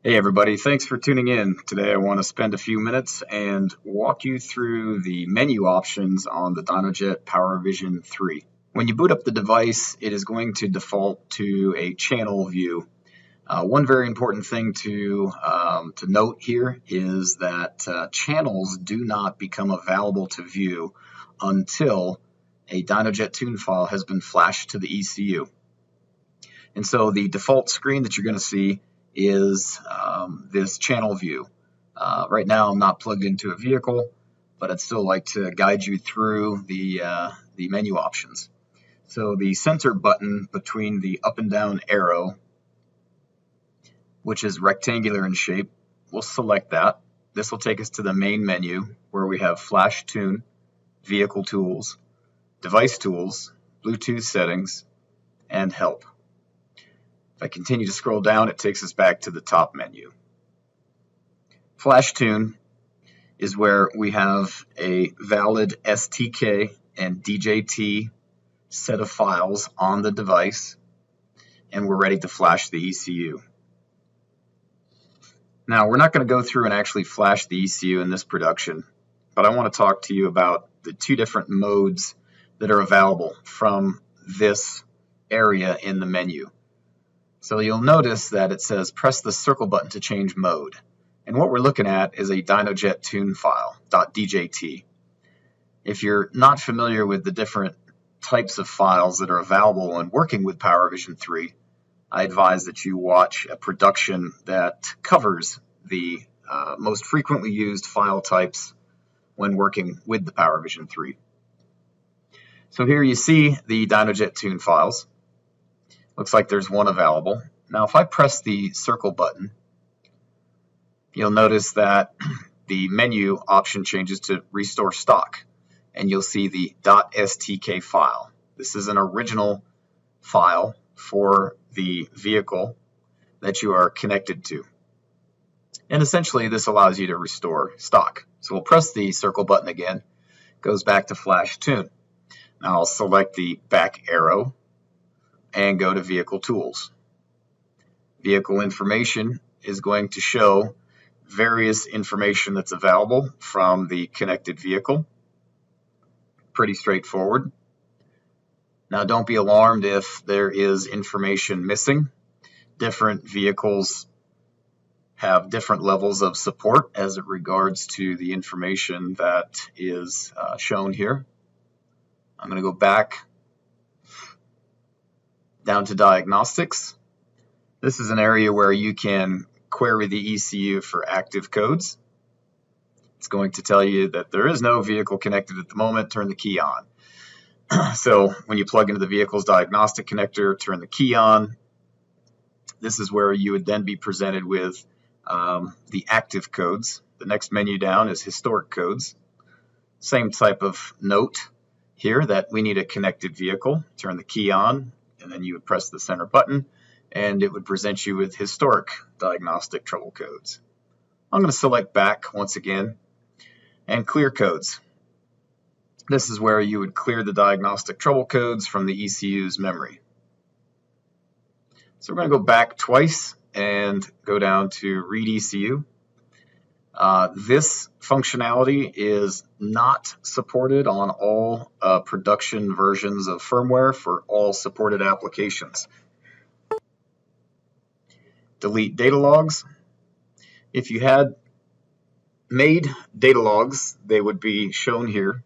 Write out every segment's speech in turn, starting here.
Hey everybody, thanks for tuning in. Today I want to spend a few minutes and walk you through the menu options on the Dynojet PowerVision 3. When you boot up the device, it is going to default to a channel view. One very important thing to note here is that channels do not become available to view until a Dynojet tune file has been flashed to the ECU. And so the default screen that you're going to see is this channel view. Right now I'm not plugged into a vehicle, but I'd still like to guide you through the menu options. So the center button between the up and down arrow, which is rectangular in shape, we'll select that. This will take us to the main menu where we have Flash Tune, Vehicle Tools, Device Tools, Bluetooth Settings, and Help. If I continue to scroll down, it takes us back to the top menu. Flash Tune is where we have a valid STK and DJT set of files on the device, and we're ready to flash the ECU. Now, we're not going to go through and actually flash the ECU in this production, but I want to talk to you about the two different modes that are available from this area in the menu. So you'll notice that it says press the circle button to change mode. And what we're looking at is a Dynojet tune file, .djt. If you're not familiar with the different types of files that are available when working with PowerVision 3, I advise that you watch a production that covers the most frequently used file types when working with the PowerVision 3. So here you see the Dynojet tune files. Looks like there's one available. Now if I press the circle button, you'll notice that the menu option changes to restore stock, and you'll see the .stk file. This is an original file for the vehicle that you are connected to. And essentially this allows you to restore stock. So we'll press the circle button again, goes back to Flash Tune. Now I'll select the back arrow and go to Vehicle Tools. Vehicle information is going to show various information that's available from the connected vehicle. Pretty straightforward. Now don't be alarmed if there is information missing. Different vehicles have different levels of support as it regards to the information that is shown here. I'm going to go back down to diagnostics. This is an area where you can query the ECU for active codes. It's going to tell you that there is no vehicle connected at the moment, turn the key on. So when you plug into the vehicle's diagnostic connector, turn the key on. This is where you would then be presented with the active codes. The next menu down is historic codes. Same type of note here that we need a connected vehicle. Turn the key on, and then you would press the center button, and it would present you with historic diagnostic trouble codes. I'm going to select back once again and clear codes. This is where you would clear the diagnostic trouble codes from the ECU's memory. So we're going to go back twice and go down to read ECU. This functionality is not supported on all production versions of firmware for all supported applications. Delete data logs. If you had made data logs, they would be shown here,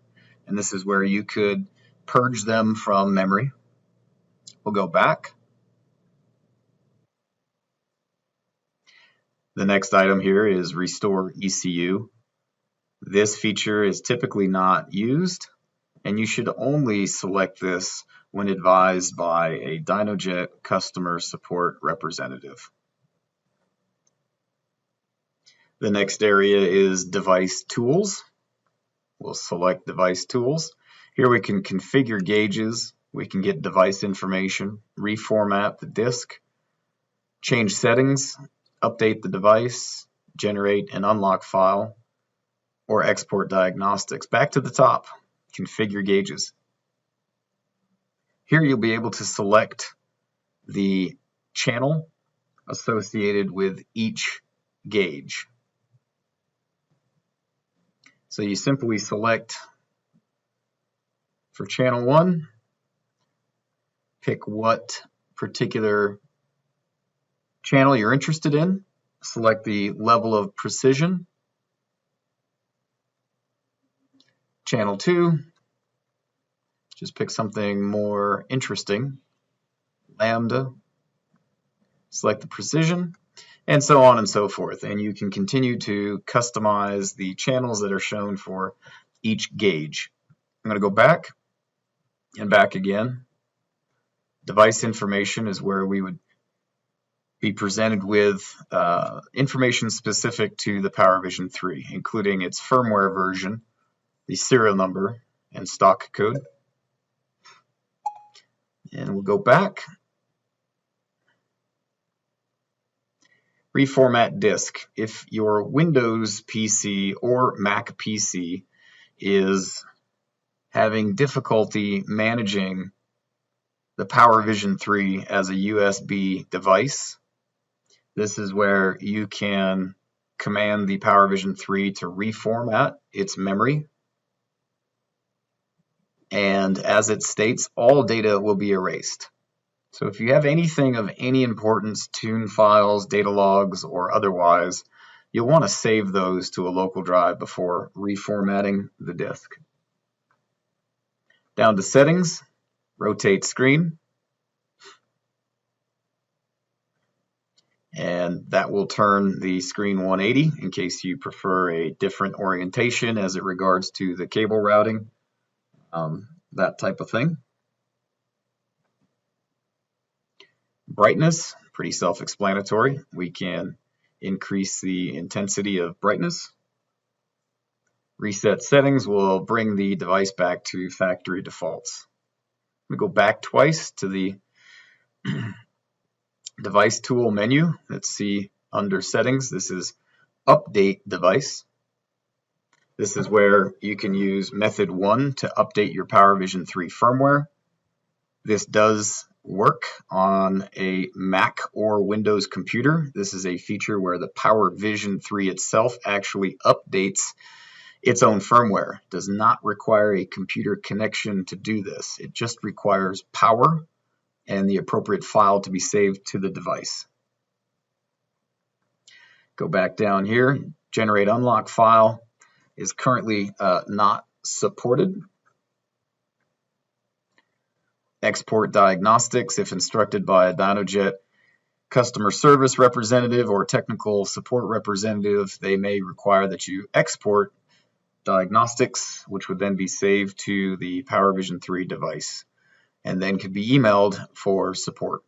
and this is where you could purge them from memory. We'll go back. The next item here is Restore ECU. This feature is typically not used, and you should only select this when advised by a Dynojet customer support representative. The next area is Device Tools. We'll select Device Tools. Here we can configure gauges, we can get device information, reformat the disk, change settings, update the device, generate an unlock file, or export diagnostics. Back to the top, configure gauges. Here you'll be able to select the channel associated with each gauge. So you simply select for channel 1, pick what particular channel you're interested in, select the level of precision. Channel 2, just pick something more interesting, lambda, select the precision, and so on and so forth. And you can continue to customize the channels that are shown for each gauge. I'm going to go back and back again. Device information is where we would be presented with information specific to the PowerVision 3, including its firmware version, the serial number, and stock code. And we'll go back. Reformat disk. If your Windows PC or Mac PC is having difficulty managing the PowerVision 3 as a USB device, this is where you can command the PowerVision 3 to reformat its memory. And as it states, all data will be erased. So if you have anything of any importance, tune files, data logs, or otherwise, you'll want to save those to a local drive before reformatting the disk. Down to settings, rotate screen. And that will turn the screen 180 in case you prefer a different orientation as it regards to the cable routing, that type of thing. Brightness, pretty self-explanatory. We can increase the intensity of brightness. Reset settings will bring the device back to factory defaults. We go back twice to the device tool menu. Let's see under settings. This is update device. This is where you can use method 1 to update your PowerVision 3 firmware. This does work on a Mac or Windows computer. This is a feature where the PowerVision 3 itself actually updates its own firmware. It does not require a computer connection to do this. It just requires power and the appropriate file to be saved to the device. Go back down here. Generate unlock file is currently not supported. Export diagnostics. If instructed by a Dynojet customer service representative or technical support representative, they may require that you export diagnostics, which would then be saved to the PowerVision 3 device and then could be emailed for support.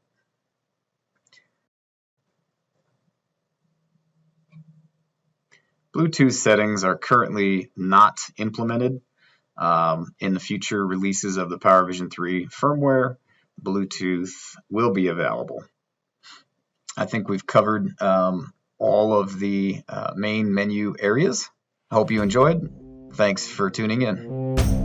Bluetooth settings are currently not implemented. In the future releases of the PowerVision 3 firmware, Bluetooth will be available. I think we've covered all of the main menu areas. I hope you enjoyed. Thanks for tuning in.